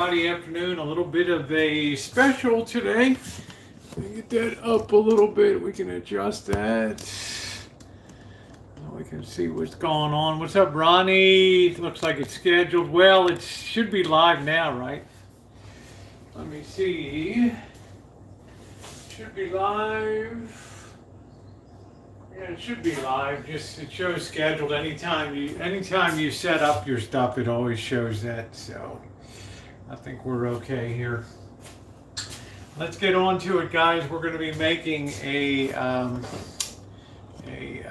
Friday afternoon, a little bit of a special today. Get that up a little bit. We can adjust that. We can see what's going on. What's up, Ronnie? It looks like it's scheduled. Well, it should be live now, right? Let me see. Should be live. Yeah, it should be live. Just it shows scheduled. Anytime you set up your stuff, it always shows that. So I think we're okay here. Let's get on to it, guys. We're going to be making let me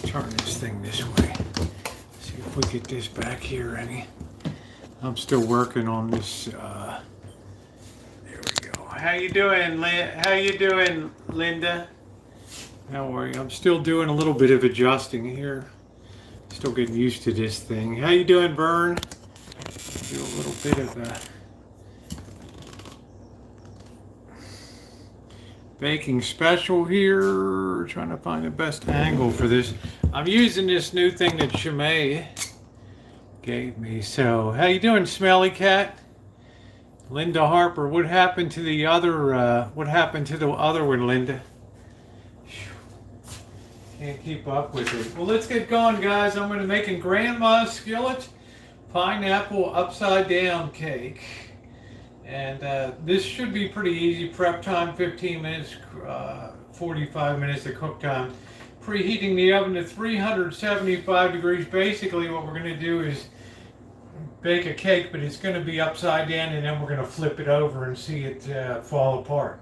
turn this thing this way. See if we get this back here any. I'm still working on this. There we go. How you doing, Linda? How are you? I'm still doing a little bit of adjusting here. Still getting used to this thing. How you doing, Vern? Do a little bit of a baking special here. Trying to find the best angle for this. I'm using this new thing that Shimei gave me. So, how you doing, Smelly Cat? Linda Harper. What happened to the other? What happened to the other one, Linda? Can't keep up with it. Well, let's get going, guys. I'm going to be making grandma's skillet pineapple upside down cake. And this should be pretty easy. Prep time 15 minutes, 45 minutes of cook time. Preheating the oven to 375 degrees. Basically what we're going to do is bake a cake, but it's going to be upside down, and then we're going to flip it over and see it fall apart.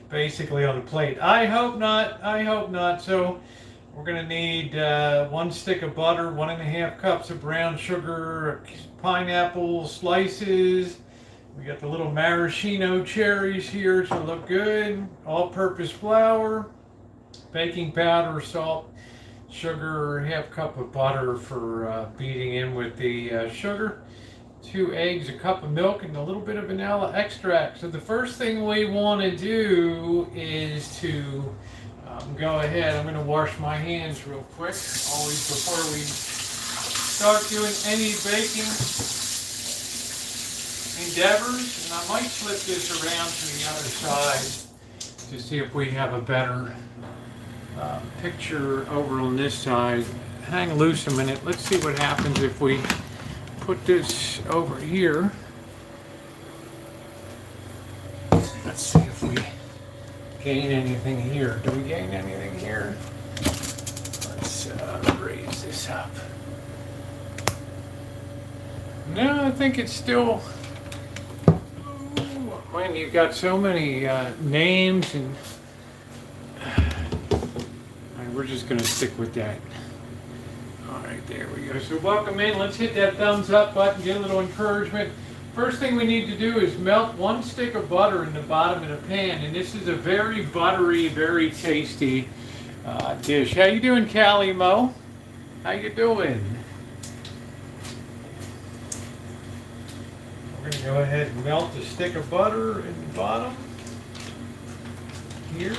Basically on the plate. I hope not. So we're going to need 1 stick of butter, 1.5 cups of brown sugar, pineapple slices. We got the little maraschino cherries here to look good. All-purpose flour, baking powder, salt, sugar, 1/2 cup of butter for beating in with the sugar. 2 eggs, a cup of milk, and a little bit of vanilla extract. So the first thing we want to do is to go ahead. I'm going to wash my hands real quick, always before we start doing any baking endeavors. And I might flip this around to the other side to see if we have a better picture over on this side. Hang loose a minute. Let's see what happens if we put this over here. Let's see if we gain anything here. Do we gain anything here? Let's raise this up. No, I think it's still. Man, you've got so many names, and we're just going to stick with that. All right, there we go. So welcome in. Let's hit that thumbs up button, get a little encouragement. First thing we need to do is melt 1 stick of butter in the bottom of the pan, and this is a very buttery, very tasty dish. How you doing, Callie Mo? How you doing? We're going to go ahead and melt a stick of butter in the bottom here.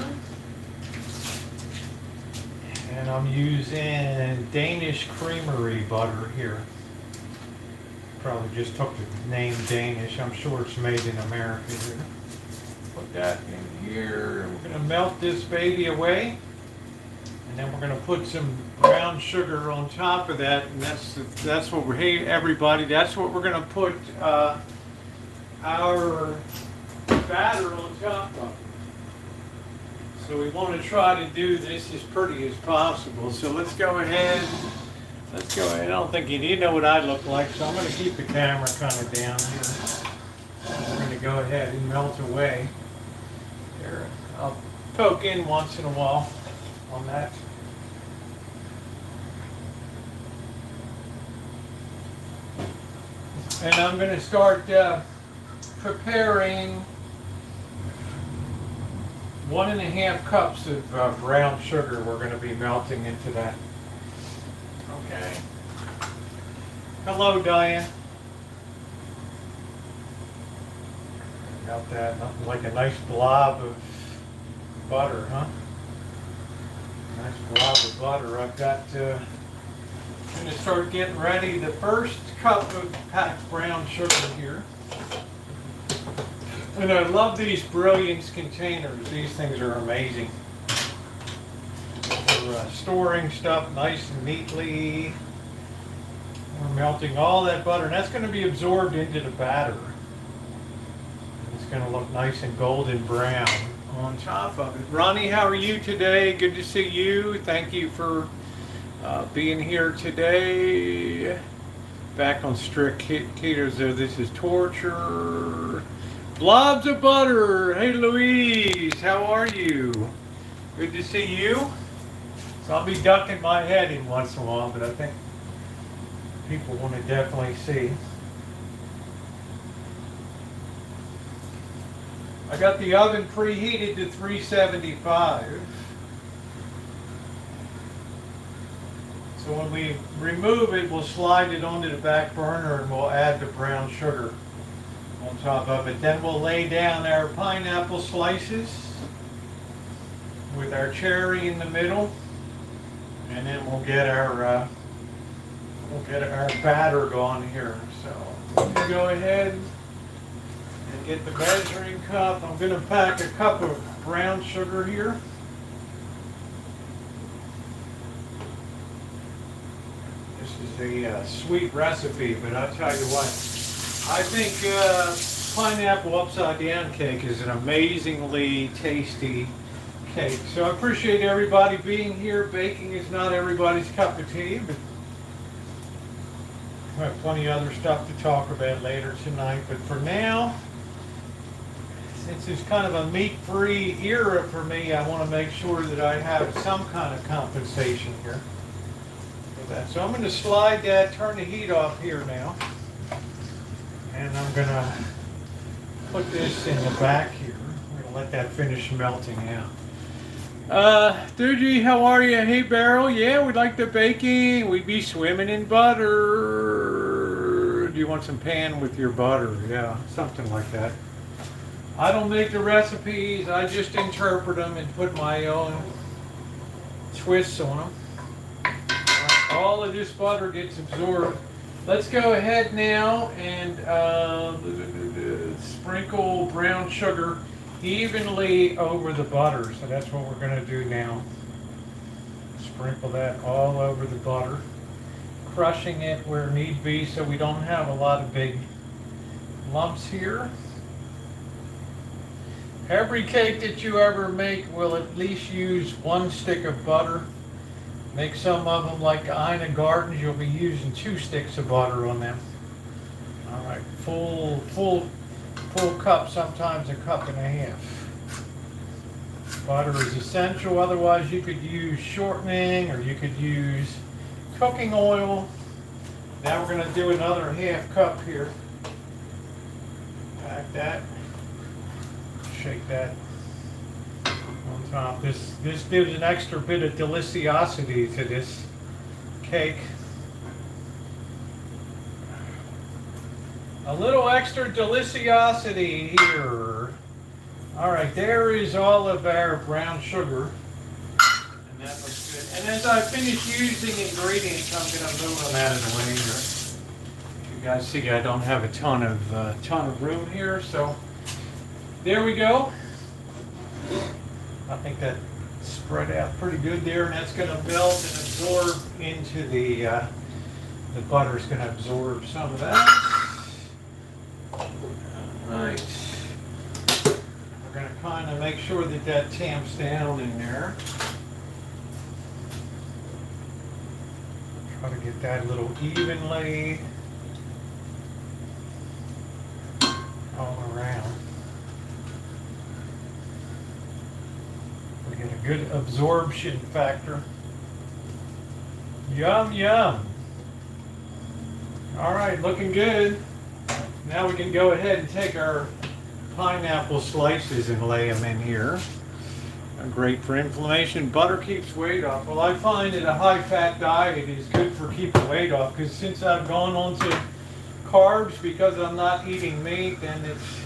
And I'm using Danish Creamery butter here. Probably just took the name Danish. I'm sure it's made in America here. Put that in here. We're going to melt this baby away. And then we're going to put some brown sugar on top of that. And that's what we're, hey everybody, that's what we're going to put our batter on top of. So we want to try to do this as pretty as possible. So let's go ahead. I don't think you know what I look like, so I'm going to keep the camera kind of down here. We're going to go ahead and melt away. Here, I'll poke in once in a while on that. And I'm going to start preparing 1.5 cups of brown sugar. We're going to be melting into that. Okay. Hello, Diane. Got that like a nice blob of butter, huh? Nice blob of butter. I've got I'm going to start getting ready. The first cup of packed brown sugar here. And I love these Brilliance containers. These things are amazing. For storing stuff nice and neatly. We're melting all that butter, and that's going to be absorbed into the batter. It's going to look nice and golden brown on top of it. Ronnie, how are you today? Good to see you. Thank you for being here today. Back on strict keto, so this is torture. Blobs of butter. Hey Louise, how are you? Good to see you. So I'll be ducking my head in once in a while, but I think people want to definitely see. I got the oven preheated to 375. So when we remove it, we'll slide it onto the back burner and we'll add the brown sugar on top of it. Then we'll lay down our pineapple slices with our cherry in the middle, and then we'll get our batter going here. So I'm gonna go ahead and get the measuring cup. I'm gonna pack a cup of brown sugar here. This is a sweet recipe, but I'll tell you what, I think pineapple upside down cake is an amazingly tasty cake. So I appreciate everybody being here. Baking is not everybody's cup of tea, but I have plenty of other stuff to talk about later tonight. But for now, since it's kind of a meat-free era for me, I want to make sure that I have some kind of compensation here for that. So I'm going to slide that, turn the heat off here now. And I'm going to put this in the back here. I'm going to let that finish melting out. Doogie, how are you? Hey, Beryl. Yeah, we'd like the baking. We'd be swimming in butter. Do you want some pan with your butter? Yeah, something like that. I don't make the recipes. I just interpret them and put my own twists on them. All of this butter gets absorbed. Let's go ahead now and sprinkle brown sugar evenly over the butter. So that's what we're going to do now. Sprinkle that all over the butter, crushing it where need be so we don't have a lot of big lumps here. Every cake that you ever make will at least use 1 stick of butter. Make some of them like Ina Gardens, you'll be using 2 sticks of butter on them. All right, full cup, sometimes a cup and a half. Butter is essential, otherwise you could use shortening or you could use cooking oil. Now we're going to do another half cup here. Pack that. Shake that on top. This gives an extra bit of deliciosity to this cake. A little extra deliciosity here. All right, there is all of our brown sugar, and that looks good. And as I finish using ingredients, I'm going to move them out of the way here. You guys see, I don't have a ton of room here, so there we go. I think that spread out pretty good there, and that's going to melt and absorb into the butter's going to absorb some of that. All right. We're going to kind of make sure that that tamps down in there. Try to get that a little evenly all around. We get a good absorption factor. Yum, yum. All right, looking good. Now we can go ahead and take our pineapple slices and lay them in here. Great for inflammation. Butter keeps weight off. Well, I find that a high-fat diet is good for keeping weight off, because since I've gone on to carbs because I'm not eating meat, then it's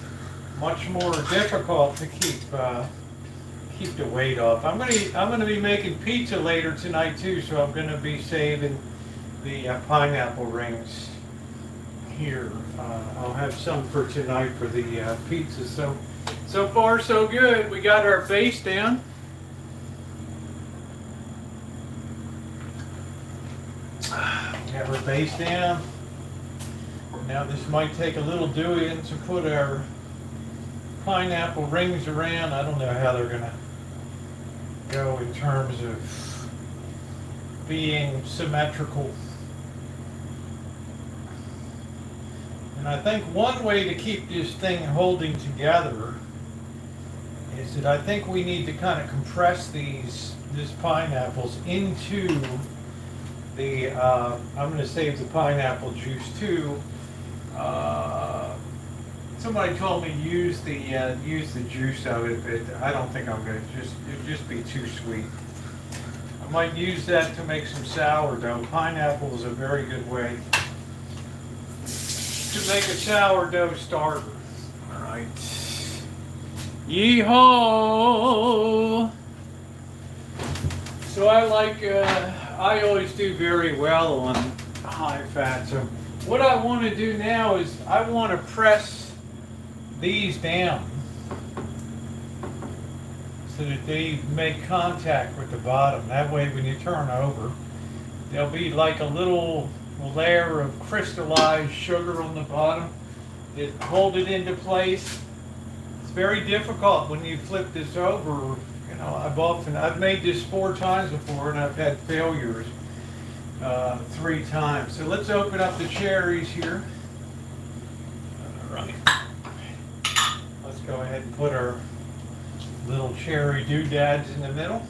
much more difficult to keep the weight off. I'm gonna be making pizza later tonight too, so I'm gonna be saving the pineapple rings here. I'll have some for tonight for the pizza. So far so good. We got our base down. We have our base down. Now this might take a little doing to put our pineapple rings around. I don't know how they're gonna go in terms of being symmetrical. And I think one way to keep this thing holding together is that I think we need to kind of compress these pineapples into the, I'm going to save the pineapple juice too. Somebody told me use the juice of it, but I don't think I'm going to. It'd just be too sweet. I might use that to make some sourdough. Pineapple is a very good way to make a sourdough starter. All right. Yeehaw! So I always do very well on high fat. So what I want to do now is I want to press these down so that they make contact with the bottom. That way when you turn over, there'll be like a little layer of crystallized sugar on the bottom that hold it into place. It's very difficult when you flip this over. You know, I've made this 4 times before and I've had failures 3 times. So let's open up the cherries here. All right. Let's go ahead and put our little cherry doodads in the middle.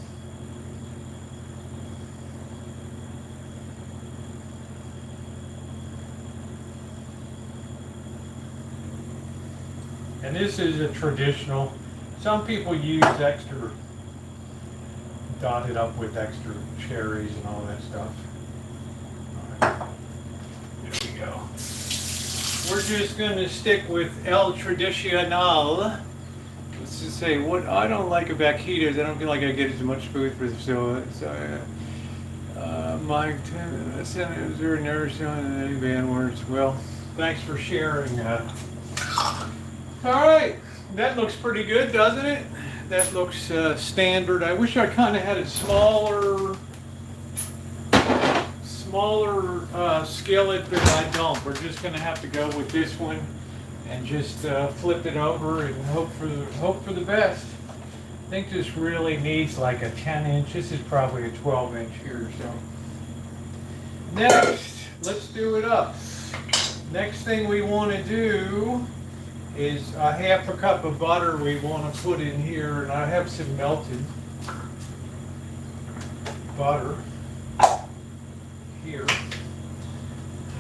And this is a traditional. Some people use extra, dotted up with extra cherries and all that stuff. All right. There we go. We're just going to stick with El Tradicional. Let's just say what I don't like about keto is I don't feel like I get as much food for the my senators are never showing any bad words. Well, thanks for sharing that. All right, that looks pretty good, doesn't it? That looks standard. I wish I kind of had a smaller skillet, but I don't. We're just going to have to go with this one and just flip it over and hope for the best. I think this really needs like a 10-inch. This is probably a 12-inch here. So next, let's do it up. Next thing we want to do is a half a cup of butter we want to put in here, and I have some melted butter here,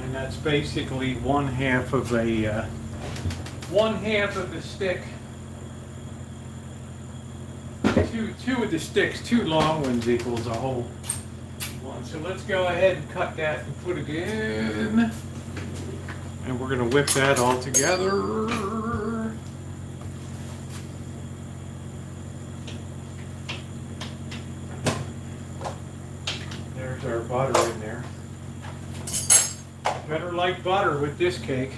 and that's basically one half of a stick. Two of the sticks, 2 long ones equals a whole one. So let's go ahead and cut that and put it in. And we're going to whip that all together. There's our butter in there. Better like butter with this cake.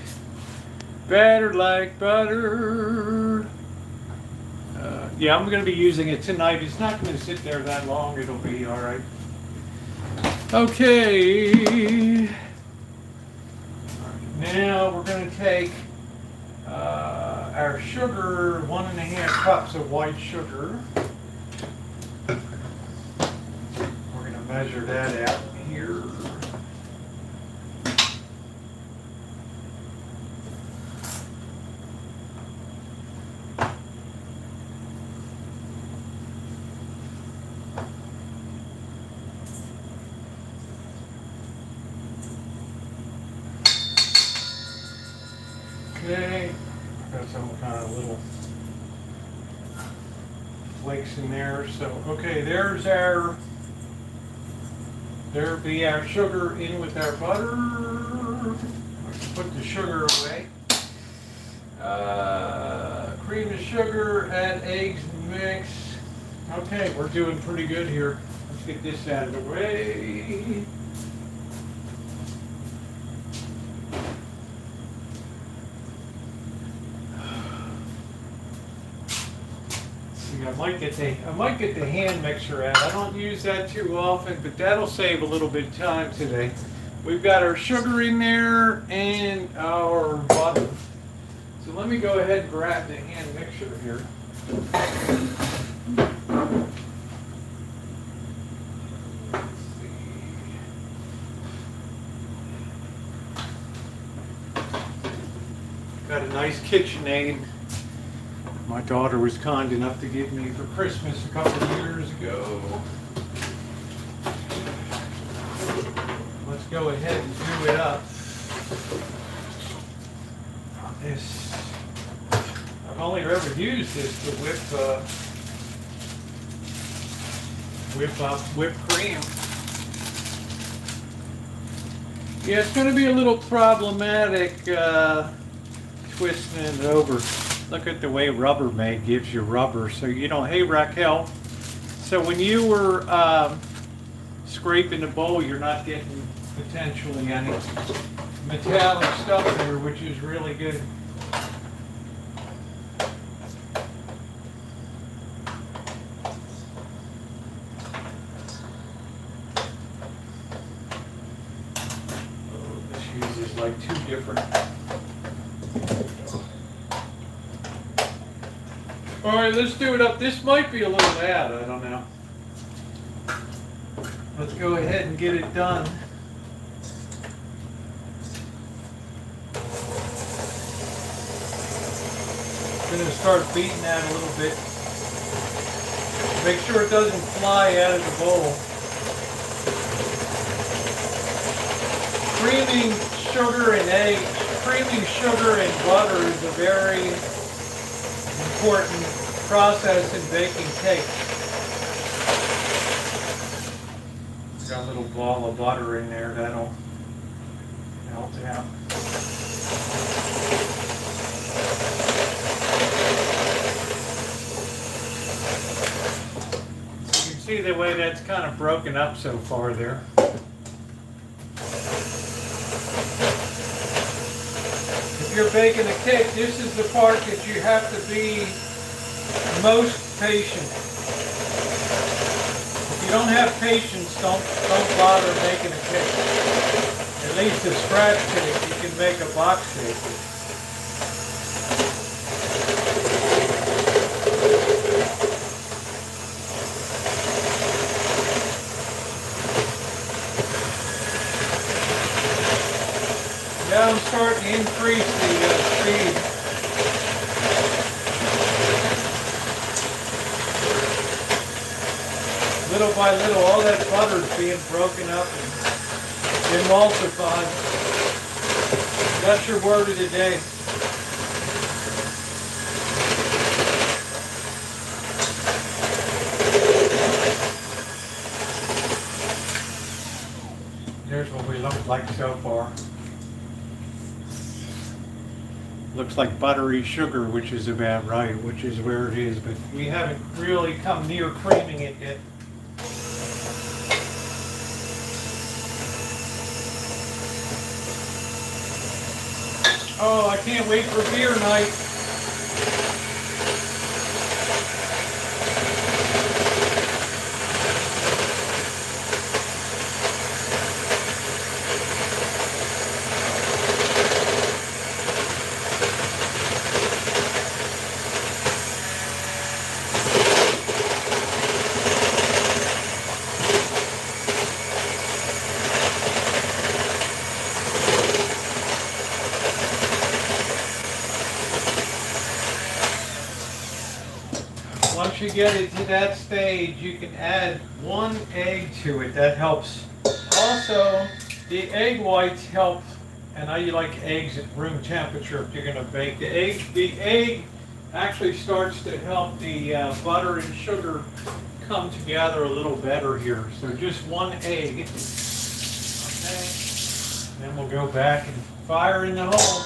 Better like butter. Yeah, I'm going to be using it tonight. It's not going to sit there that long. It'll be all right. Okay. Now we're going to take our sugar, 1½ cups of white sugar. We're going to measure that out here. Okay, got some kind of little flakes in there. So, okay, there'll be our sugar in with our butter. Let's put the sugar away. Cream the sugar, add eggs, mix. Okay, we're doing pretty good here. Let's get this out of the way. mixing. I might get the hand mixer out. I don't use that too often, but that'll save a little bit of time today. We've got our sugar in there and our butter. So let me go ahead and grab the hand mixer here. Got a nice KitchenAid my daughter was kind enough to give me for Christmas a couple of years ago. Let's go ahead and do it up. This, I've only ever used this to whip up whipped cream. Yeah, it's going to be a little problematic twisting it over. Look at the way Rubbermaid gives you rubber. So, you know, hey Raquel, so when you were scraping the bowl, you're not getting potentially any metallic stuff there, which is really good. Oh, this uses like two different. All right, let's do it up. This might be a little loud, I don't know. Let's go ahead and get it done. I'm going to start beating that a little bit. Make sure it doesn't fly out of the bowl. Creaming sugar and butter is a very important process in baking cake. Got a little ball of butter in there that'll help out. You can see the way that's kind of broken up so far there. If you're baking a cake, this is the part that you have to be most patient. If you don't have patience, don't bother making a cake. At least a scratch cake, you can make a box cake. Now I'm starting to increase the speed. Little by little, all that butter is being broken up and emulsified. That's your word of the day. There's what we look like so far. Looks like buttery sugar, which is about right, which is where it is, but we haven't really come near creaming it yet. Oh, I can't wait for beer night. Once you get it to that stage, you can add 1 egg to it. That helps. Also, the egg whites help, and I like eggs at room temperature if you're going to bake. The egg actually starts to help the butter and sugar come together a little better here. So just 1 egg. Okay. Then we'll go back and fire in the hole.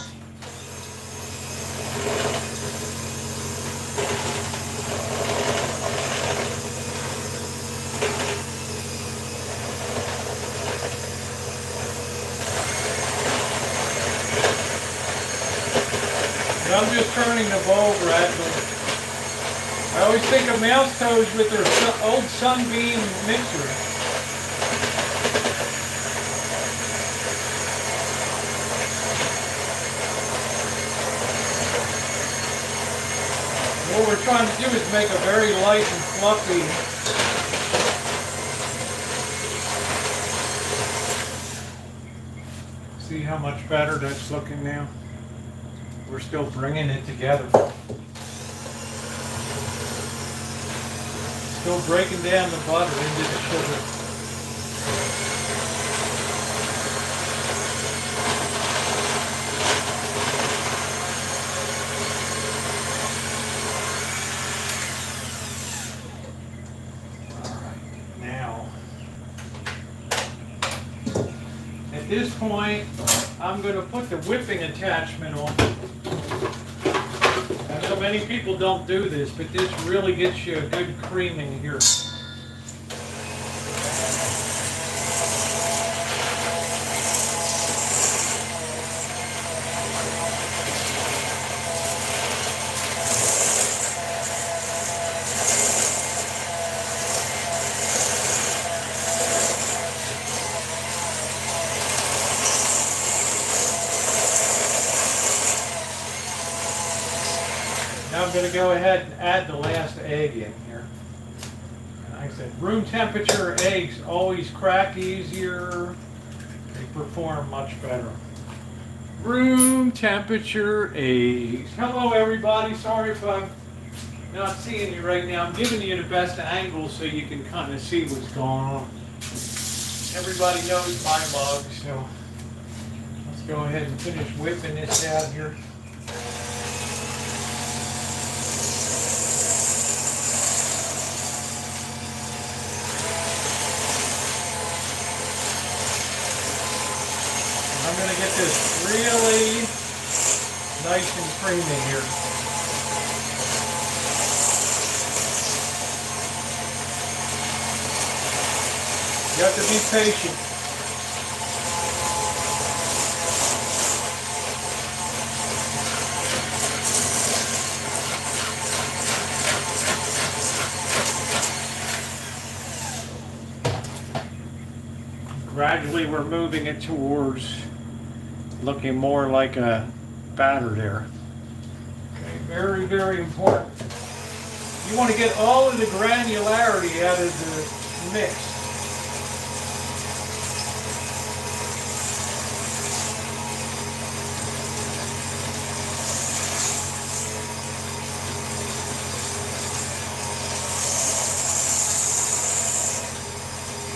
I'm just turning the bowl gradually. I always think of mouse toes with their old Sunbeam mixer. What we're trying to do is make a very light and fluffy see how much better that's looking now. We're still bringing it together. Still breaking down the butter into the sugar. At this point, I'm going to put the whipping attachment on. I know many people don't do this, but this really gets you a good creaming here. Now I'm going to go ahead and add the last egg in here. Like I said, room temperature eggs always crack easier. They perform much better. Room temperature eggs. Hello everybody. Sorry if I'm not seeing you right now. I'm giving you the best angle so you can kind of see what's going on. Everybody knows my mug, so let's go ahead and finish whipping this out here. I'm going to get this really nice and creamy here. You have to be patient. Gradually we're moving it towards looking more like a batter there. Okay, very, very important. You want to get all of the granularity out of the mix.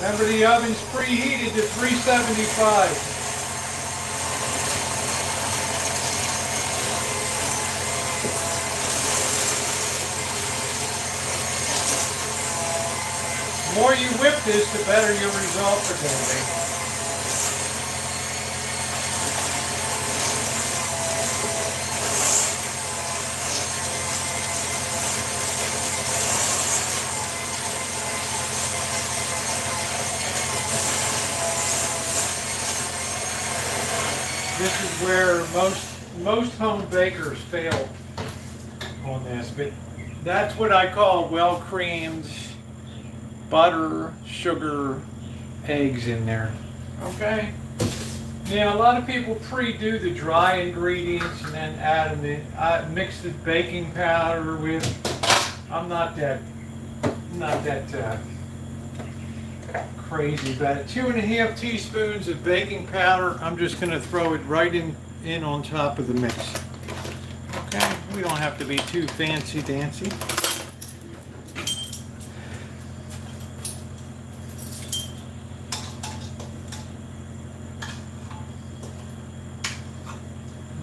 Remember, the oven's preheated to 375. The more you whip this, the better your results are going to be. This is where most home bakers fail on this, but that's what I call well-creamed butter, sugar, eggs in there. Okay? Now, a lot of people pre-do the dry ingredients and then add them in. I mix the baking powder with. I'm not that crazy about it. 2.5 teaspoons of baking powder. I'm just going to throw it right in on top of the mix. Okay, we don't have to be too fancy dancy.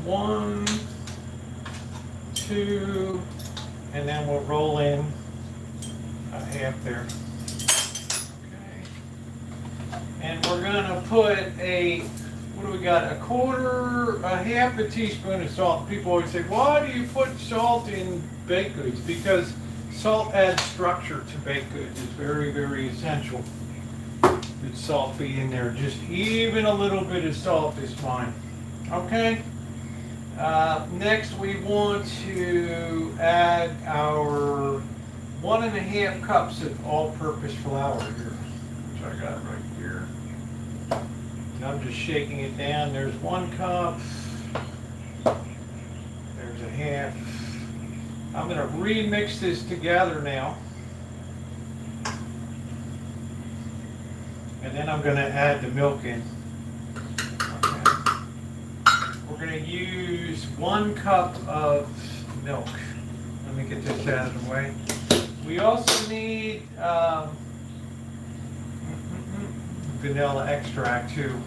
One, two, and then we'll roll in a half there. And we're going to put what do we got? A half a teaspoon of salt. People always say, why do you put salt in baked goods? Because salt adds structure to baked goods. It's very, very essential that salt be in there. Just even a little bit of salt is fine. Okay? Next we want to add our 1.5 cups of all-purpose flour here, which I got right here. And I'm just shaking it down. There's 1 cup. There's a half. I'm going to remix this together now. And then I'm going to add the milk in. Okay. We're going to use 1 cup of milk. Let me get this out of the way. We also need vanilla extract too.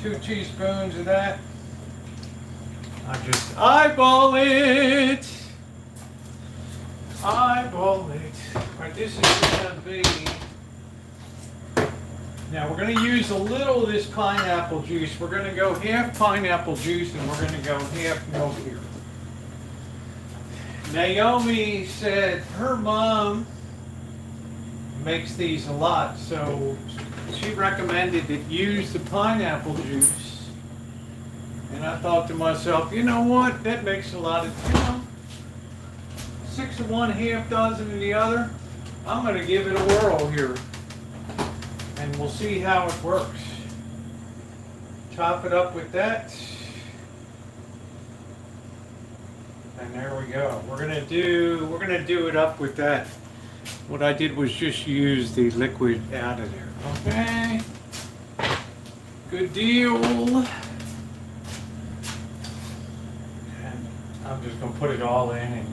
2 teaspoons of that. I just eyeball it. Eyeball it. Alright, this is going to be. Now we're going to use a little of this pineapple juice. We're going to go half pineapple juice and we're going to go half milk here. Naomi said her mom makes these a lot, so she recommended that use the pineapple juice. And I thought to myself, you know what, that makes a lot of, 6 of one, half dozen of the other. I'm going to give it a whirl here. And we'll see how it works. Chop it up with that. And there we go. We're gonna do it up with that. What I did was just use the liquid out of there. Okay. Good deal. And I'm just gonna put it all in and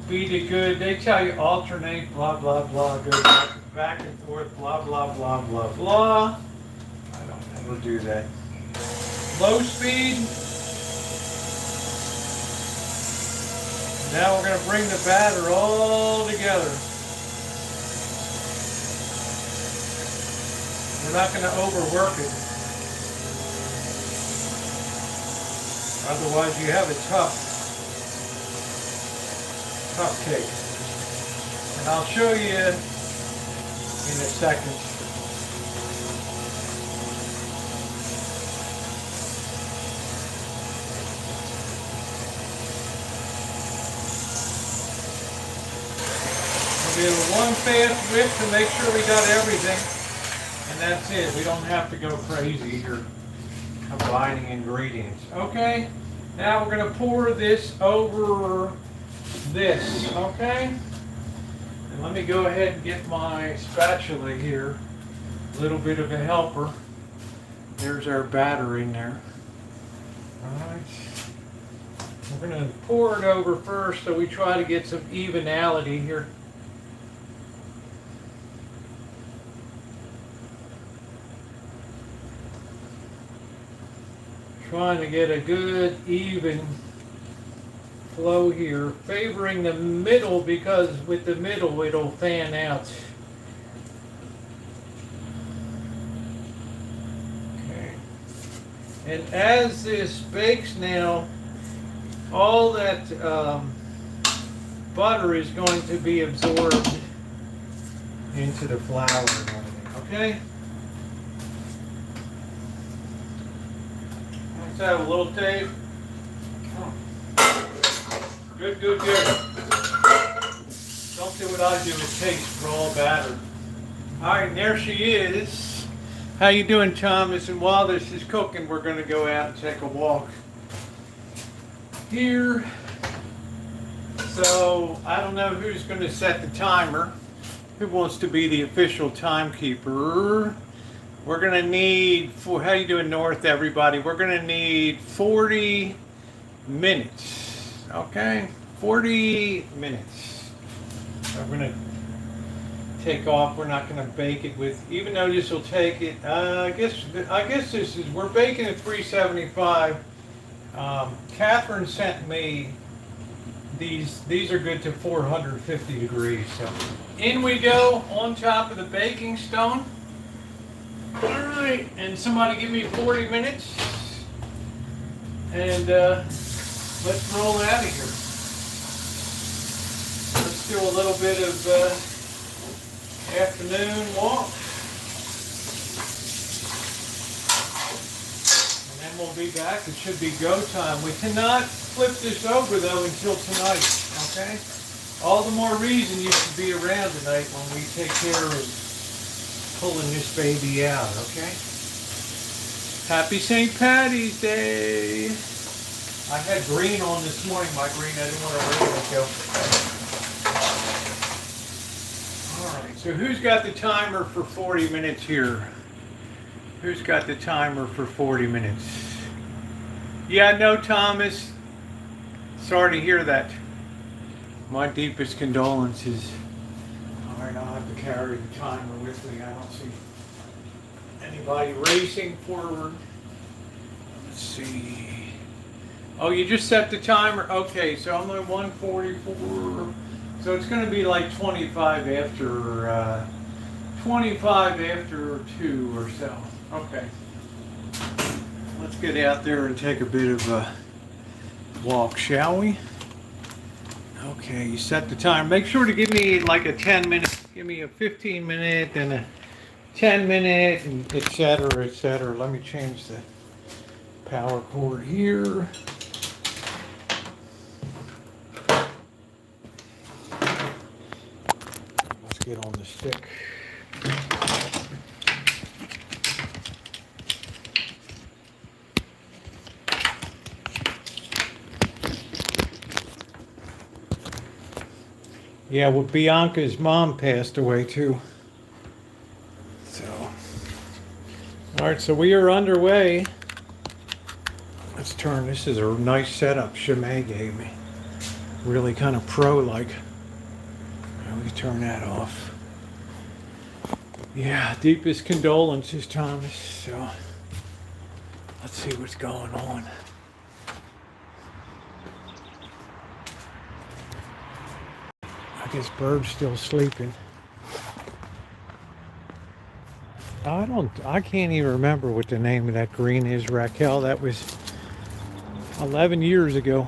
beat it good. They tell you alternate, blah blah blah, go back and forth, blah blah blah blah blah. I don't ever do that. Low speed. Now we're going to bring the batter all together. We're not going to overwork it. Otherwise you have a tough cake. And I'll show you in a second. Do 1 fast whip to make sure we got everything, and that's it. We don't have to go crazy here combining ingredients. Okay, now we're going to pour this over this. Okay, and let me go ahead and get my spatula here. A little bit of a helper. There's our batter in there. All right, we're going to pour it over first so we try to get some evenality here. Trying to get a good even flow here, favoring the middle because with the middle it'll fan out. Okay. And as this bakes now, all that butter is going to be absorbed into the flour and everything, okay? Let's have a little taste. Good, good, good. Don't do what I do and taste raw batter. All right, and there she is. How you doing, Thomas? And while this is cooking, we're going to go out and take a walk here. So I don't know who's going to set the timer. Who wants to be the official timekeeper? We're going to need, how you doing, North, everybody? We're going to need 40 minutes, okay? 40 minutes. So I'm going to take off. We're not going to bake it with, even though this will take it, I guess this is, we're baking at 375. Catherine sent me these are good to 450 degrees. So in we go on top of the baking stone. All right, and somebody give me 40 minutes, and let's roll out of here. Let's do a little bit of afternoon walk, and then we'll be back. It should be go time. We cannot flip this over though until tonight. Okay. All the more reason you should be around tonight when we take care of pulling this baby out, okay? Happy St. Patty's Day! I had green on this morning, my green, I didn't want to let it go. Alright, so who's got the timer for 40 minutes here? Who's got the timer for 40 minutes? Yeah, no, Thomas. Sorry to hear that. My deepest condolences. Alright, I'll have to carry the timer with me. I don't see anybody racing forward. Let's see. Oh, you just set the timer? Okay, so I'm at 1:44. So it's going to be like 25 after 2 or so. Okay. Let's get out there and take a bit of a walk, shall we? Okay, you set the timer. Make sure to give me like a 10-minute, give me a 15-minute and a 10-minute, and et cetera, et cetera. Let me change the power cord here. Let's get on the stick. Yeah, well, Bianca's mom passed away too. So, all right, so we are underway. Let's turn. This is a nice setup Chimay gave me. Really kind of pro-like. We can turn that off. Yeah, deepest condolences, Thomas. So, let's see what's going on. I guess Bird's still sleeping. I can't even remember what the name of that green is, Raquel. That was 11 years ago.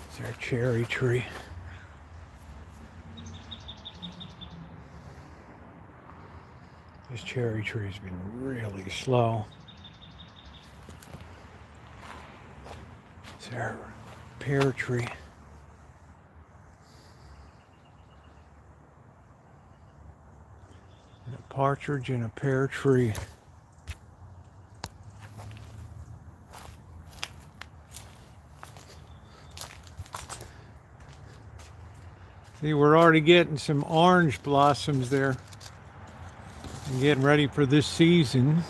It's our cherry tree. This cherry tree's been really slow. It's our pear tree. And a partridge and a pear tree. See, we're already getting some orange blossoms there. I'm getting ready for this season.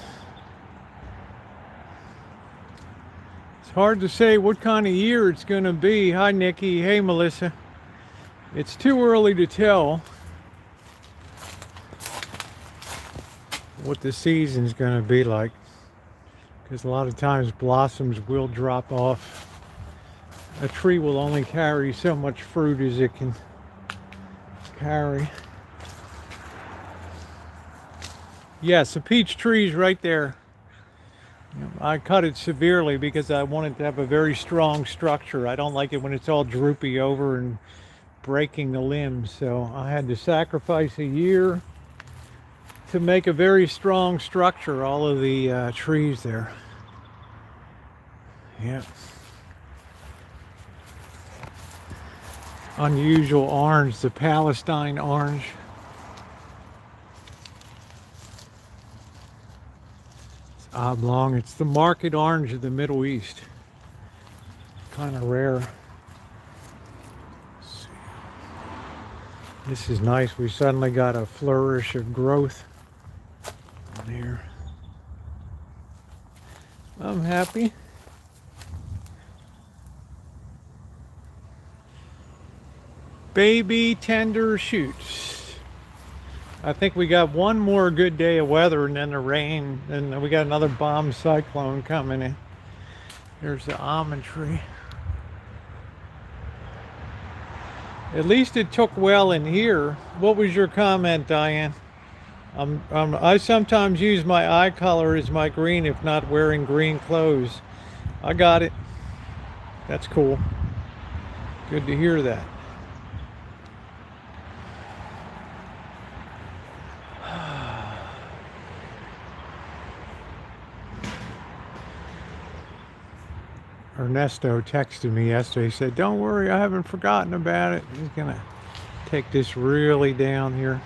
It's hard to say what kind of year it's going to be. Hi, Nikki. Hey, Melissa. It's too early to tell what the season's going to be like, because a lot of times blossoms will drop off. A tree will only carry so much fruit as it can carry. Yes, the peach tree's right there. I cut it severely because I wanted to have a very strong structure. I don't like it when it's all droopy over and breaking the limbs. So I had to sacrifice a year to make a very strong structure, all of the trees there. Yep. Unusual orange, the Palestine orange. Oblong. It's the market orange of the Middle East. Kind of rare. This is nice. We suddenly got a flourish of growth on here. I'm happy. Baby tender shoots. I think we got one more good day of weather and then the rain, and we got another bomb cyclone coming in. There's the almond tree. At least it took well in here. What was your comment, Diane? I sometimes use my eye color as my green if not wearing green clothes. I got it. That's cool. Good to hear that. Ernesto texted me yesterday. He said, "Don't worry, I haven't forgotten about it." He's gonna take this really down here.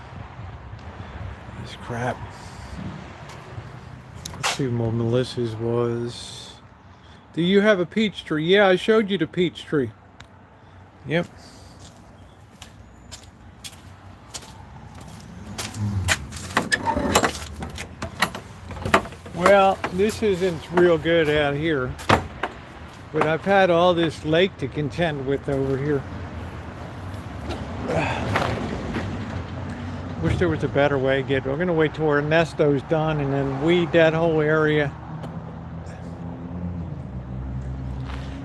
This crap. Let's see what Melissa's was. Do you have a peach tree? Yeah, I showed you the peach tree. Yep. Well, this isn't real good out here, but I've had all this lake to contend with over here. Wish there was a better way to get it. We're going to wait till Ernesto's done and then weed that whole area.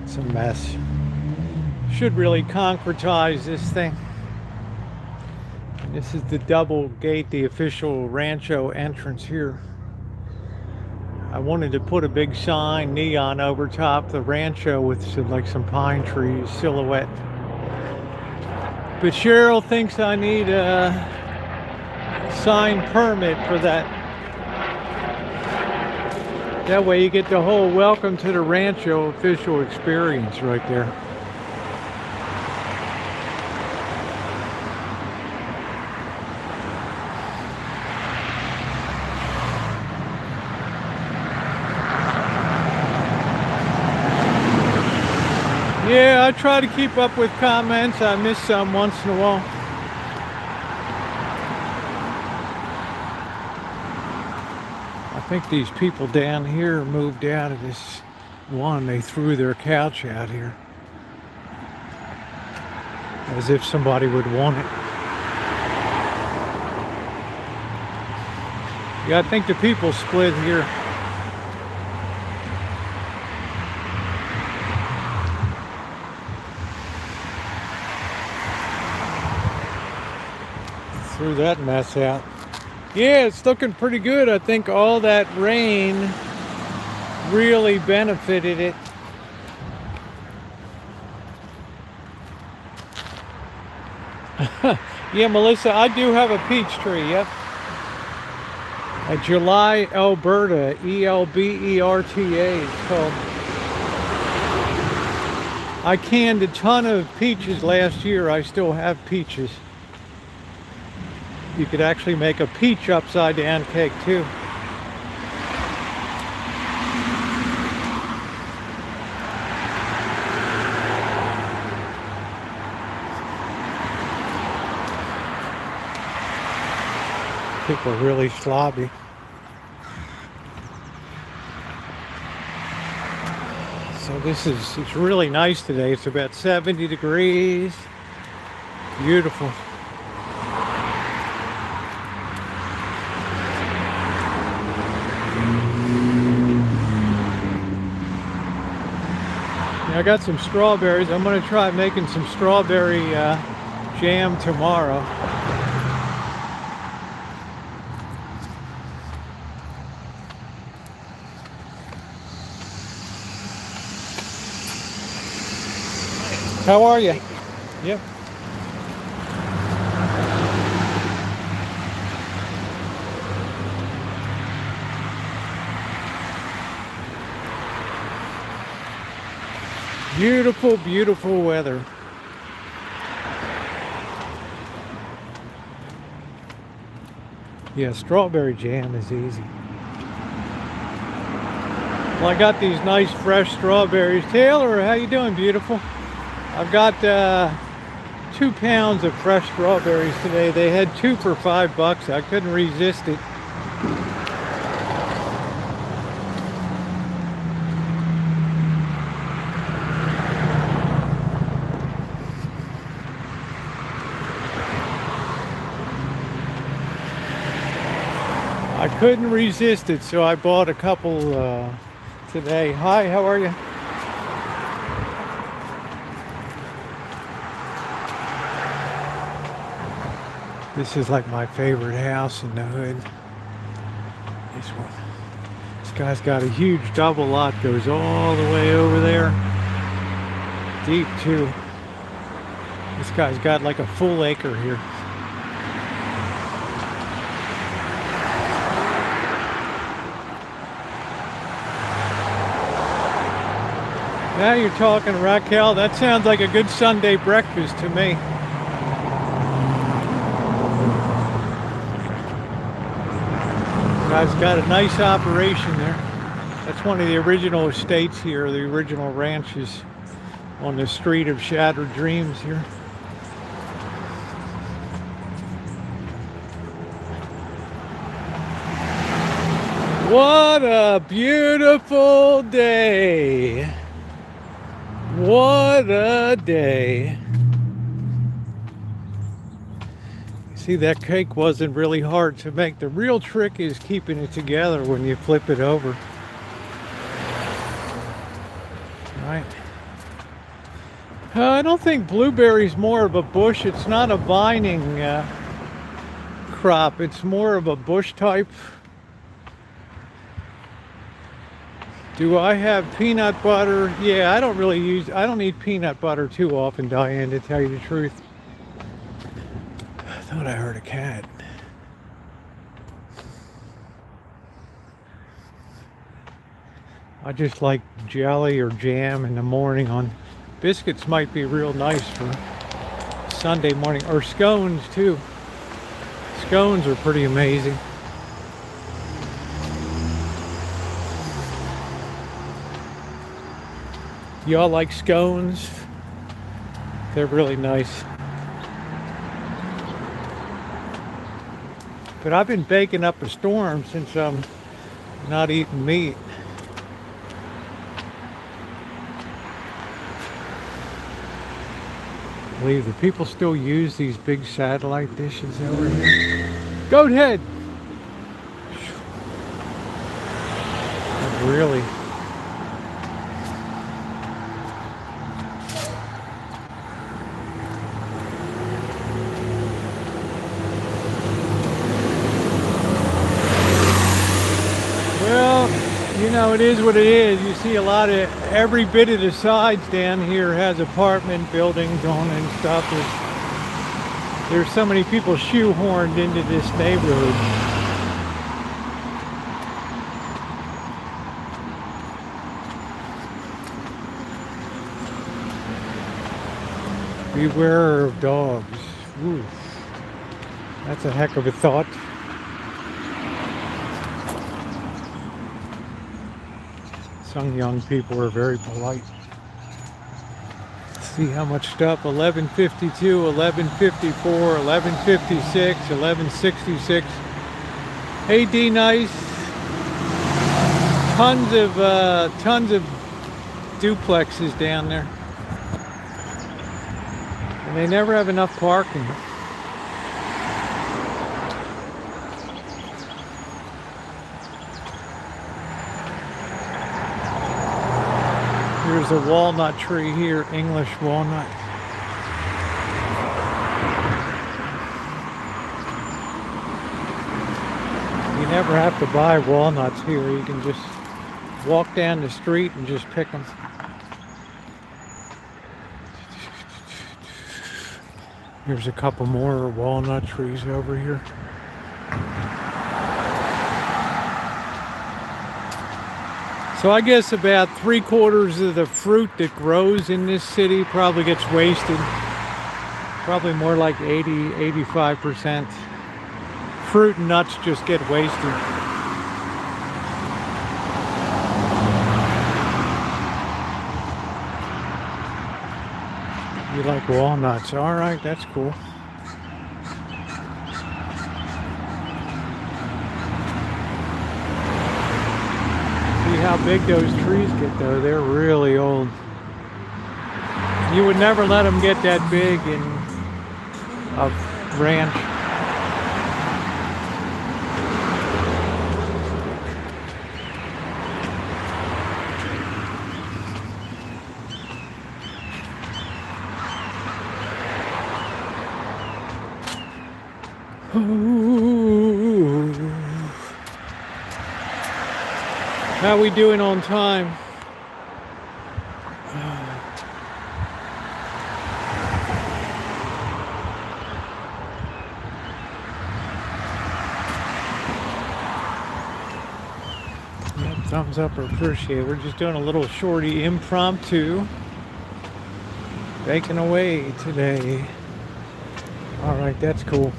It's a mess. Should really concretize this thing. And this is the double gate, the official Rancho entrance here. I wanted to put a big sign, neon, over top the Rancho with some pine trees, silhouette. But Cheryl thinks I need a sign permit for that. That way you get the whole welcome to the Rancho official experience right there. Yeah, I try to keep up with comments. I miss some once in a while. I think these people down here moved out of this one. They threw their couch out here. As if somebody would want it. Yeah, I think the people split here. Threw that mess out. Yeah, it's looking pretty good. I think all that rain really benefited it. Yeah, Melissa, I do have a peach tree, yep. A July Alberta, Elberta it's called. I canned a ton of peaches last year. I still have peaches. You could actually make a peach upside down cake too. People are really slobby. So it's really nice today. It's about 70 degrees. Beautiful. I got some strawberries. I'm going to try making some strawberry jam tomorrow. How are you? Yep. Beautiful, beautiful weather. Yeah, strawberry jam is easy. Well, I got these nice fresh strawberries. Taylor, how you doing, beautiful? I've got 2 pounds of fresh strawberries today. They had 2 for $5. I couldn't resist it. I couldn't resist it, so I bought a couple today. Hi, how are you? This is like my favorite house in the hood. This one. This guy's got a huge double lot, goes all the way over there. Deep too. This guy's got like a full acre here. Now you're talking, Raquel. That sounds like a good Sunday breakfast to me. Guy's got a nice operation there. That's one of the original estates here, the original ranches on the street of Shattered Dreams here. What a beautiful day. What a day. See, that cake wasn't really hard to make. The real trick is keeping it together when you flip it over. Right. I don't think blueberry's more of a bush. It's not a vining crop. It's more of a bush type. Do I have peanut butter? Yeah, I don't eat peanut butter too often, Diane, to tell you the truth. I thought I heard a cat. I just like jelly or jam in the morning on biscuits. Might be real nice for Sunday morning, or scones too. Scones are pretty amazing. Y'all like scones? They're really nice. But I've been baking up a storm since I'm not eating meat. I believe the people still use these big satellite dishes over here. Goat head! Really? You know, it is what it is. You see a lot of, every bit of the sides down here has apartment buildings on it and stuff. There's so many people shoehorned into this neighborhood. Beware of dogs. Ooh, that's a heck of a thought. Some young people are very polite. See how much stuff. 1152, 1154, 1156, 1166. Hey, D Nice. Tons of duplexes down there. And they never have enough parking. There's a walnut tree here, English walnut. You never have to buy walnuts here. You can just walk down the street and just pick them. Here's a couple more walnut trees over here. So I guess about 3/4 of the fruit that grows in this city probably gets wasted. Probably more like 85%. Fruit and nuts just get wasted. You like walnuts? All right, that's cool. How big those trees get though. They're really old. You would never let them get that big in a ranch. Ooh. How we doing on time? Thumbs up or appreciate. We're just doing a little shorty impromptu. Baking away today. All right, that's cool.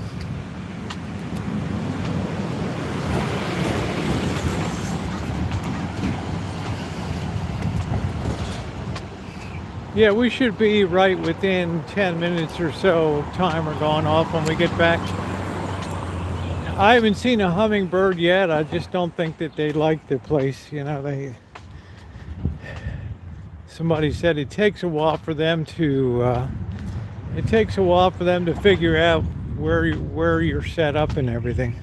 Yeah, we should be right within 10 minutes or so, timer going off when we get back. I haven't seen a hummingbird yet. I just don't think that they like the place. You know, somebody said it takes a while for them to figure out where you're set up and everything.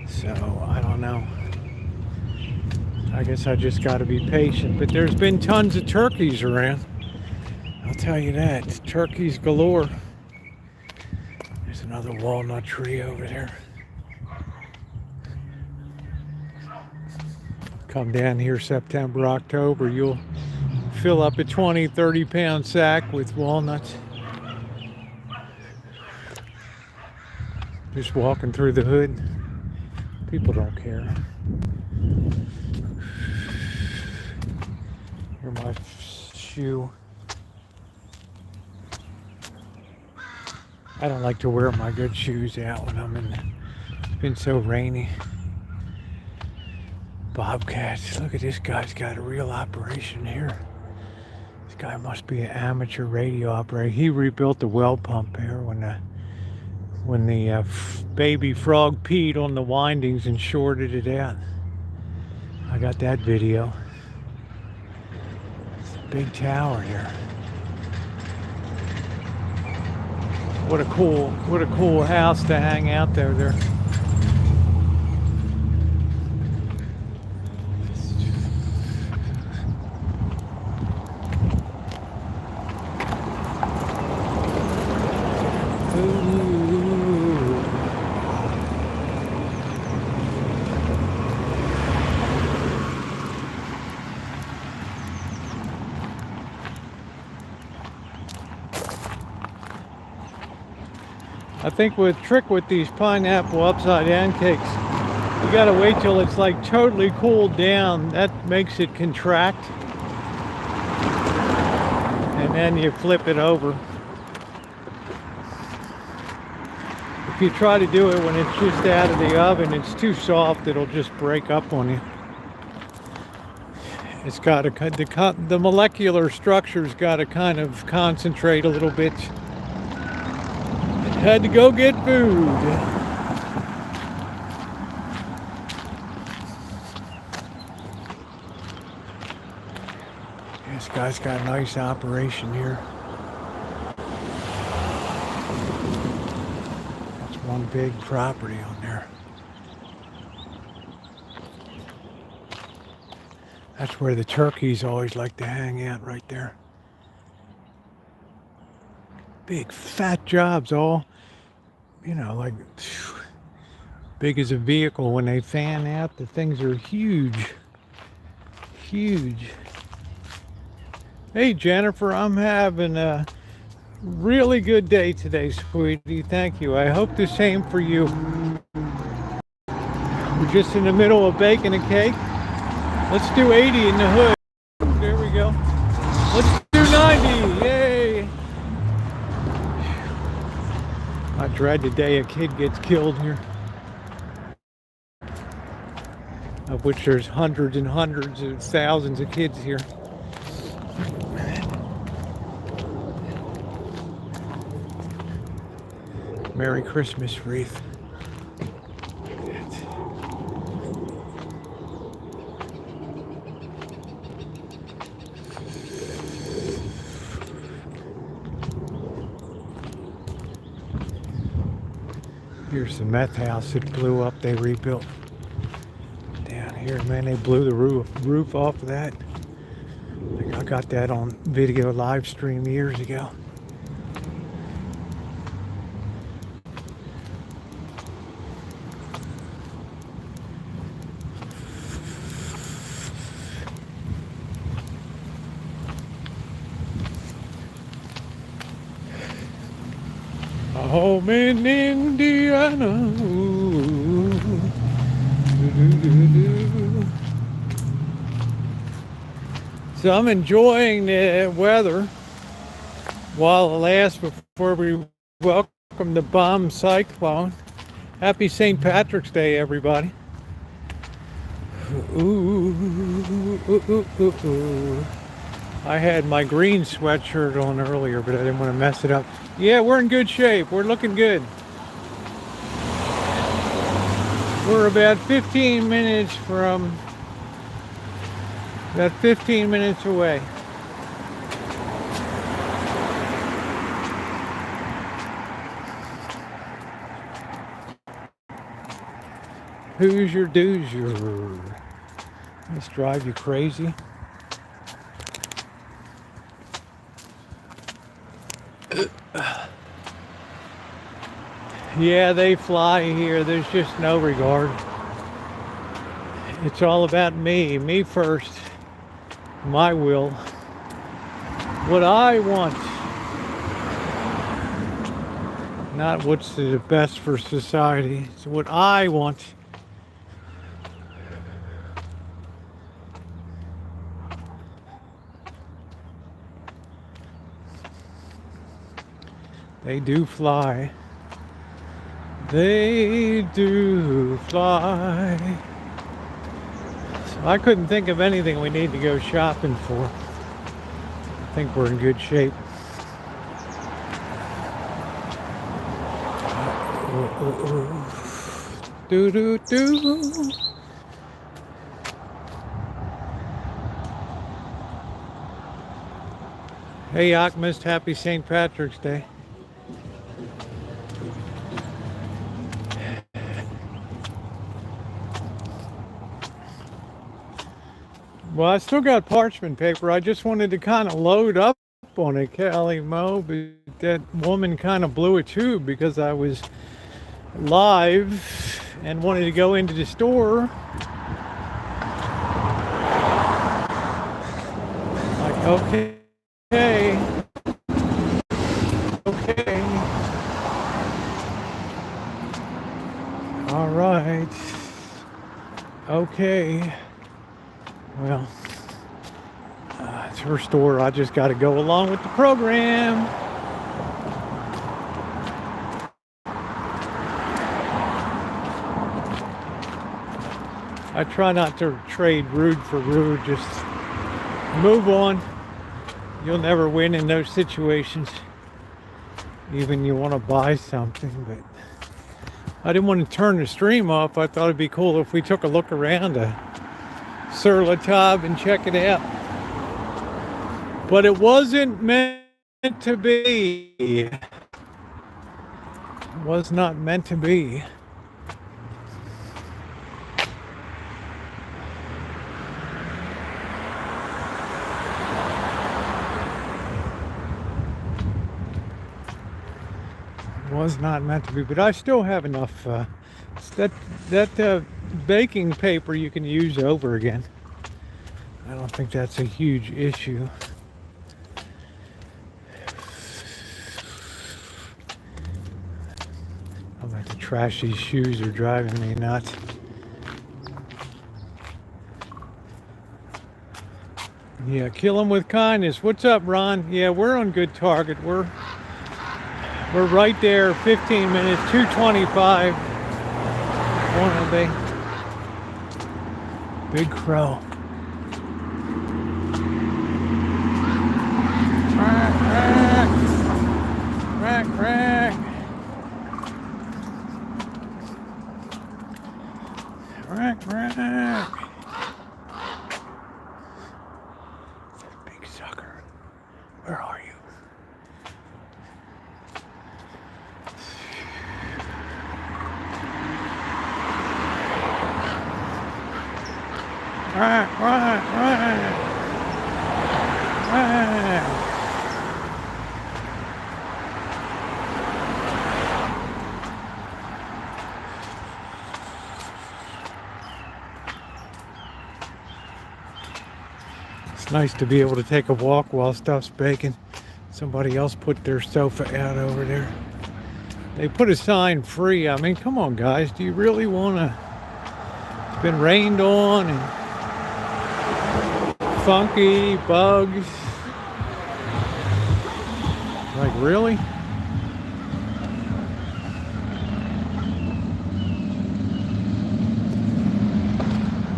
So I don't know. I guess I just got to be patient. But there's been tons of turkeys around. I'll tell you that. Turkeys galore. There's another walnut tree over there. Come down here September, October, you'll fill up a 20, 30-pound sack with walnuts. Just walking through the hood. People don't care. Here's my shoe. I don't like to wear my good shoes out when it's been so rainy. Bobcats. Look at this guy's got a real operation here. This guy must be an amateur radio operator. He rebuilt the well pump here when the baby frog peed on the windings and shorted it out. I got that video. It's a big tower here. What a cool house to hang out there. I think the trick with these pineapple upside down cakes, you gotta wait till it's like totally cooled down. That makes it contract. And then you flip it over. If you try to do it when it's just out of the oven, it's too soft, it'll just break up on you. It's got to, the molecular structure's got to kind of concentrate a little bit. Had to go get food. This guy's got a nice operation here. That's one big property on there. That's where the turkeys always like to hang out, right there. Big fat jobs, all, you know, like big as a vehicle. When they fan out, the things are huge. Huge. Hey Jennifer, I'm having a really good day today, sweetie. Thank you. I hope the same for you. We're just in the middle of baking a cake. Let's do 80 in the hood. There we go. Let's do 90. Yay. I dread the day a kid gets killed here. Of which there's hundreds and hundreds of thousands of kids here. Merry Christmas wreath. Here's the meth house that blew up, they rebuilt. Down here, man, they blew the roof off of that. I think I got that on video live stream years ago. Home in Indiana. Ooh. So I'm enjoying the weather while it lasts before we welcome the bomb cyclone. Happy St. Patrick's Day, everybody. Ooh, ooh, ooh, ooh, ooh. I had my green sweatshirt on earlier, but I didn't want to mess it up. Yeah, we're in good shape. We're looking good. We're about 15 minutes away. Who's your doozer? This drive you crazy? Yeah, they fly here. There's just no regard. It's all about me first. My will. What I want. Not what's the best for society. It's what I want. They do fly. They do fly. So I couldn't think of anything we need to go shopping for. I think we're in good shape. Do do do. Hey, Optimist, happy St. Patrick's Day. Well, I still got parchment paper. I just wanted to kind of load up on it, Kelly Mo, but that woman kind of blew a tube because I was live and wanted to go into the store. Like, okay. All right. Okay. Well, it's her store. I just got to go along with the program. I try not to trade rude for rude. Just move on. You'll never win in those situations. Even you want to buy something, but I didn't want to turn the stream off. I thought it'd be cool if we took a look around Sur La Table and check it out. But it wasn't meant to be. It was not meant to be. Was not meant to be, but I still have enough that baking paper you can use over again. I don't think that's a huge issue. I'm like to trash these shoes are driving me nuts. Yeah, kill them with kindness. What's up, Ron? Yeah, we're on good target. We're right there, 15 minutes, 2:25. One of the big crow. Quack, quack. Quack, quack. Quack, quack. Big sucker. Where are you? Quack, quack, quack. Quack. It's nice to be able to take a walk while stuff's baking. Somebody else put their sofa out over there. They put a sign free. I mean, come on, guys. Do you really want to? It's been rained on and funky bugs. Like, really?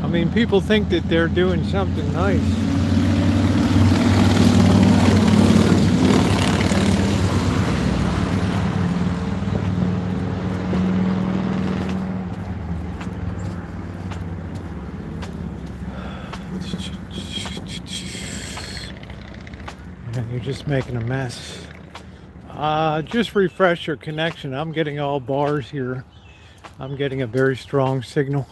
I mean, people think that they're doing something nice. And you're just making a mess. Just refresh your connection. I'm getting all bars here. I'm getting a very strong signal.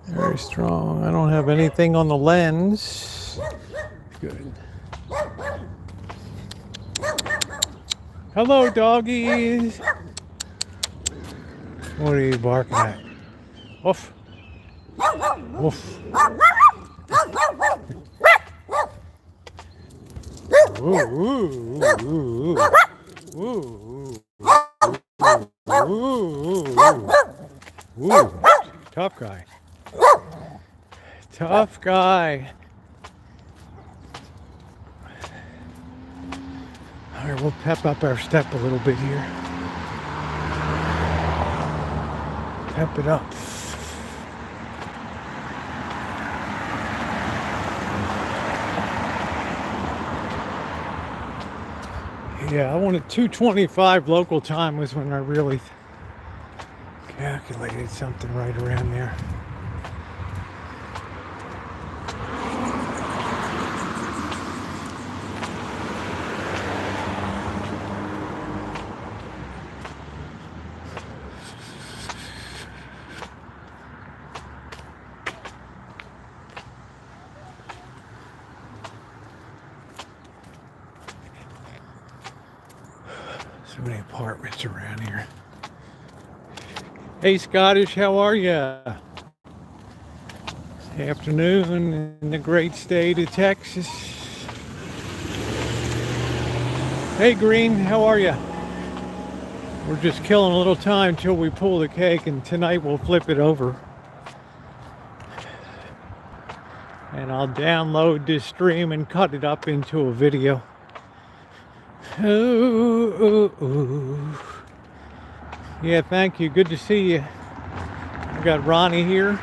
Very strong. I don't have anything on the lens. Good. Hello, doggies. What are you barking at? Woof. Woof. Ooh, ooh, ooh, ooh, ooh, ooh, ooh. Tough guy. Tough guy. All right, we'll pep up our step a little bit here. Pep it up. Yeah, I wanted 2:25 local time was when I really calculated something right around there. So many apartments around here. Hey Scottish, how are ya? Afternoon in the great state of Texas. Hey Green, how are ya? We're just killing a little time till we pull the cake, and tonight we'll flip it over. And I'll download this stream and cut it up into a video. Ooh, ooh, ooh. Yeah, thank you. Good to see you. I got Ronnie here.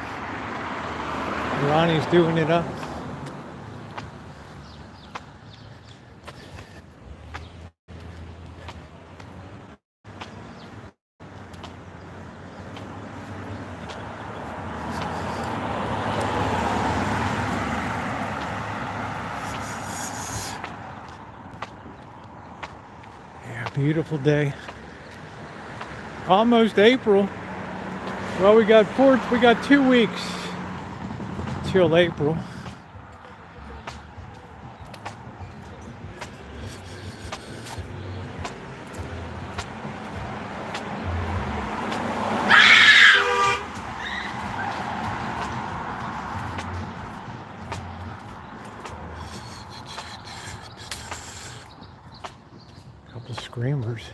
Ronnie's doing it up. Yeah, beautiful day. Almost April. Well, we got 2 weeks till April. Couple screamers.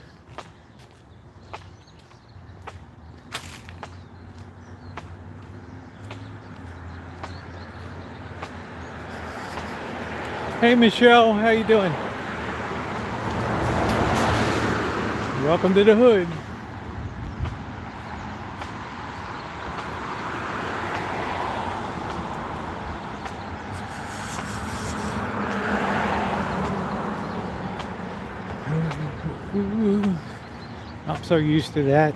Hey Michelle, how you doing? Welcome to the hood. I'm so used to that.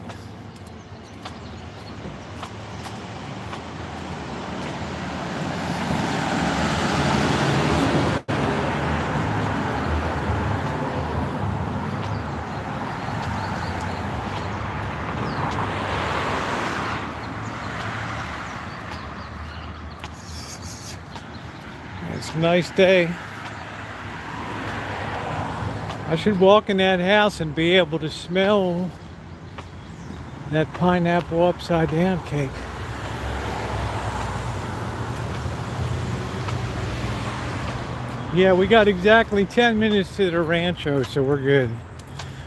It's a nice day. I should walk in that house and be able to smell that pineapple upside down cake. Yeah, we got exactly 10 minutes to the Rancho, so we're good.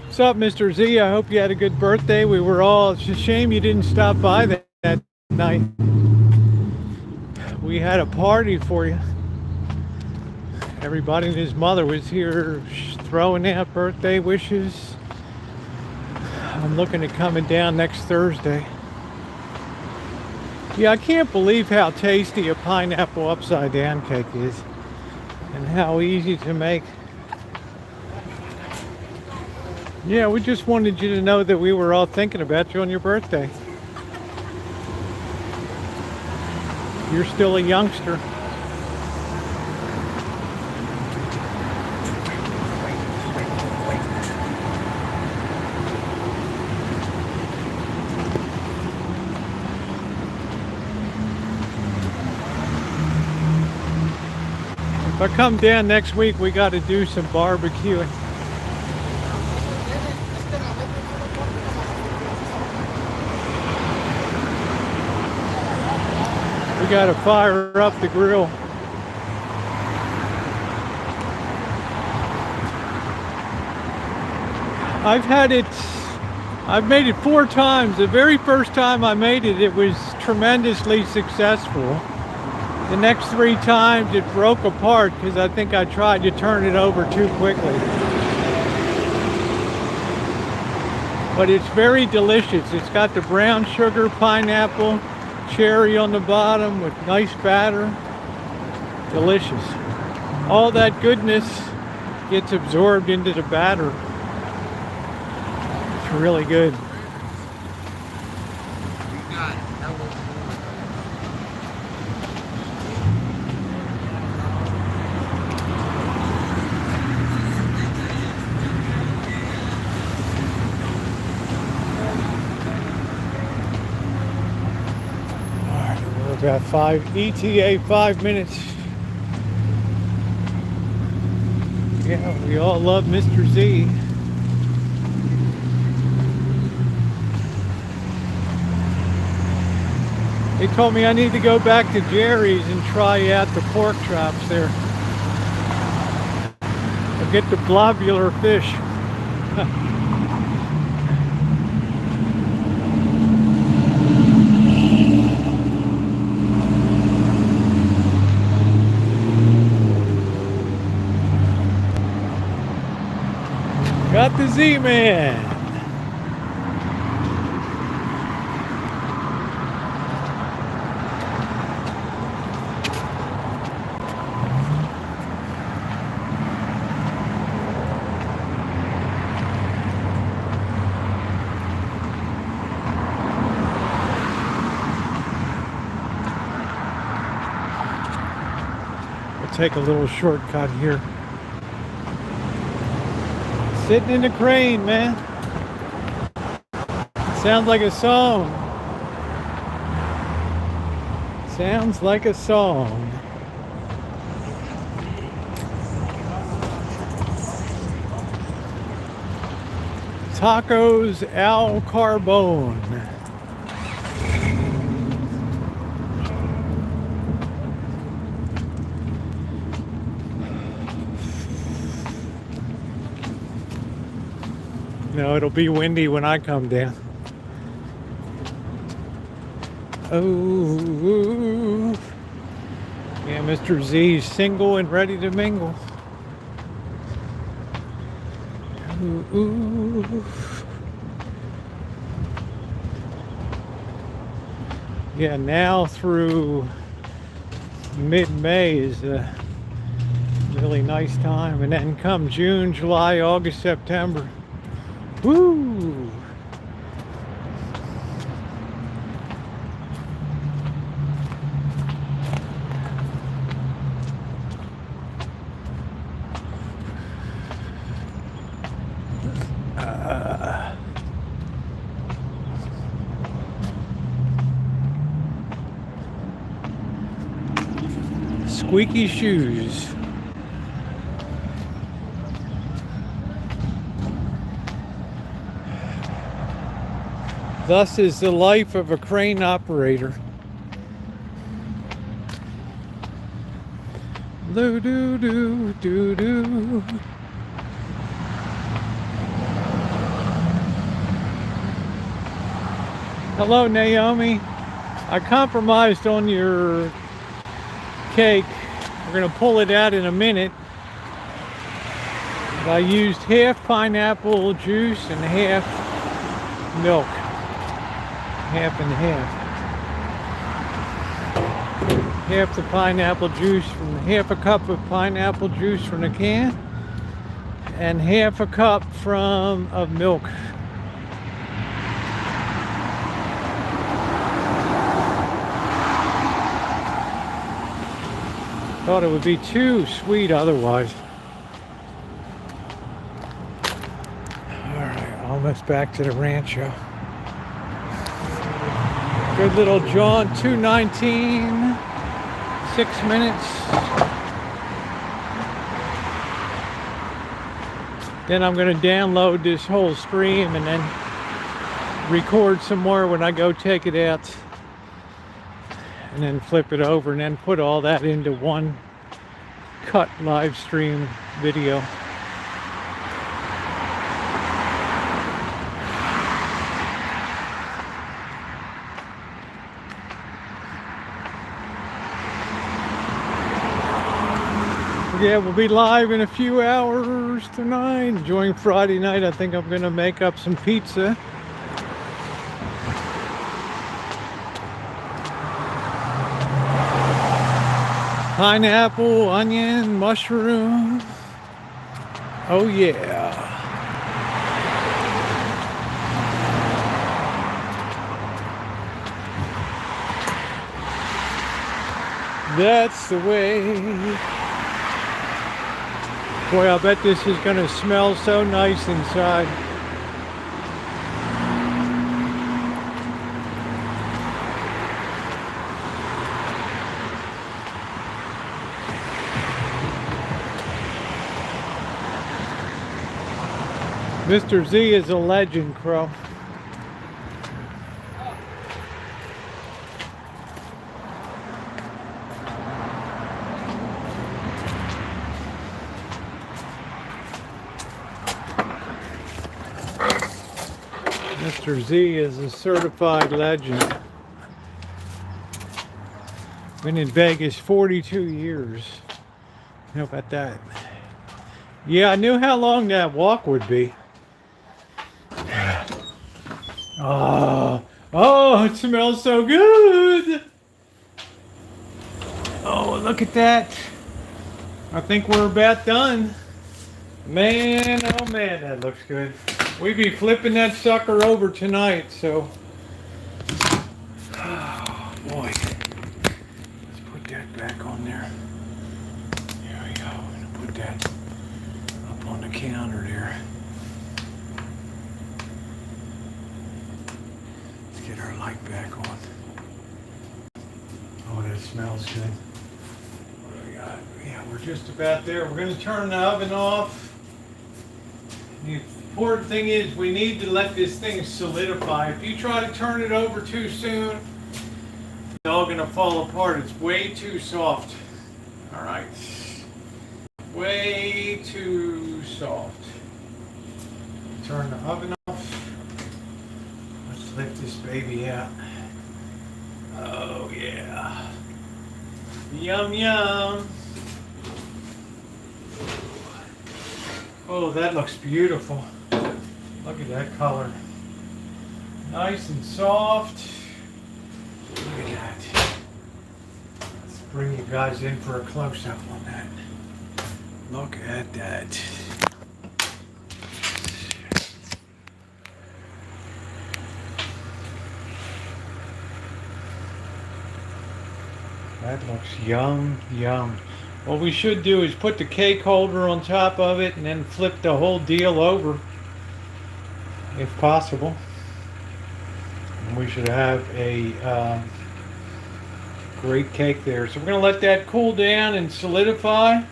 What's up, Mr. Z? I hope you had a good birthday. It's a shame you didn't stop by that night. We had a party for you. Everybody and his mother was here throwing out birthday wishes. I'm looking at coming down next Thursday. Yeah, I can't believe how tasty a pineapple upside down cake is and how easy to make. Yeah, we just wanted you to know that we were all thinking about you on your birthday. You're still a youngster. If I come down next week, we got to do some barbecuing. We got to fire up the grill. I've made it 4 times. The very first time I made it, it was tremendously successful. The next 3 times it broke apart because I think I tried to turn it over too quickly. But it's very delicious. It's got the brown sugar, pineapple, cherry on the bottom with nice batter. Delicious. All that goodness gets absorbed into the batter. It's really good. About 5 ETA 5 minutes. Yeah, we all love Mr. Z. They told me I need to go back to Jerry's and try out the pork chops there. I'll get the globular fish. Got the Z-Man. We'll take a little shortcut here. Sitting in the crane, man. Sounds like a song. Sounds like a song. Tacos al carbone. No, it'll be windy when I come down. Oh, yeah, Mr. Z's single and ready to mingle. Ooh. Yeah, now through mid-May is a really nice time, and then come June, July, August, September. Woo! Squeaky shoes. Thus is the life of a crane operator. Do do do do do. Hello, Naomi. I compromised on your cake. We're gonna pull it out in a minute. I used half pineapple juice and half milk. Half and half. Half the pineapple juice from half a cup of pineapple juice from the can, and half a cup of milk. Thought it would be too sweet otherwise. Alright, almost back to the Rancho. Good little jaunt, 2:19, 6 minutes. Then I'm going to download this whole stream and then record some more when I go take it out. And then flip it over and then put all that into one cut live stream video. Yeah, we'll be live in a few hours tonight. Enjoying Friday night. I think I'm gonna make up some pizza. Pineapple, onion, mushroom. Oh yeah. That's the way. Boy, I bet this is gonna smell so nice inside. Mr. Z is a legend, Crow. Mr. Z is a certified legend. Been in Vegas 42 years. How about that? Yeah, I knew how long that walk would be. Oh, it smells so good. Oh, look at that. I think we're about done. Man, oh man, that looks good. We be flipping that sucker over tonight, so. Oh boy. Let's put that back on there. There we go. I'm gonna put that up on the counter there. Let's get our light back on. Oh, that smells good. What do we got? Yeah, we're just about there. We're gonna turn the oven off. The important thing is we need to let this thing solidify. If you try to turn it over too soon, it's all gonna fall apart. It's way too soft. All right, way too soft. Turn the oven off. Let's lift this baby out. Oh yeah, yum yum. Oh, that looks beautiful. Look at that color. Nice and soft. Look at that. Let's bring you guys in for a close-up on that. Look at that. That looks yum, yum. What we should do is put the cake holder on top of it and then flip the whole deal over, if possible. And we should have a great cake there. So we're going to let that cool down and solidify.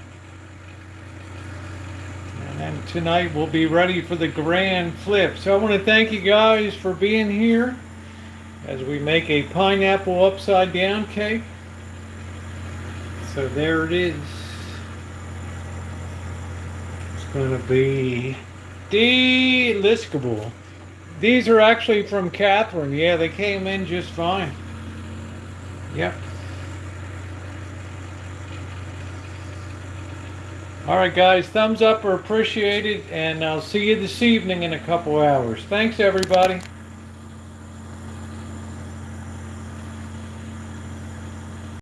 And then tonight we'll be ready for the grand flip. So I want to thank you guys for being here as we make a pineapple upside down cake. So there it is. It's going to be delicable. These are actually from Catherine. Yeah, they came in just fine. Yep. All right, guys, thumbs up are appreciated, and I'll see you this evening in a couple hours. Thanks, everybody.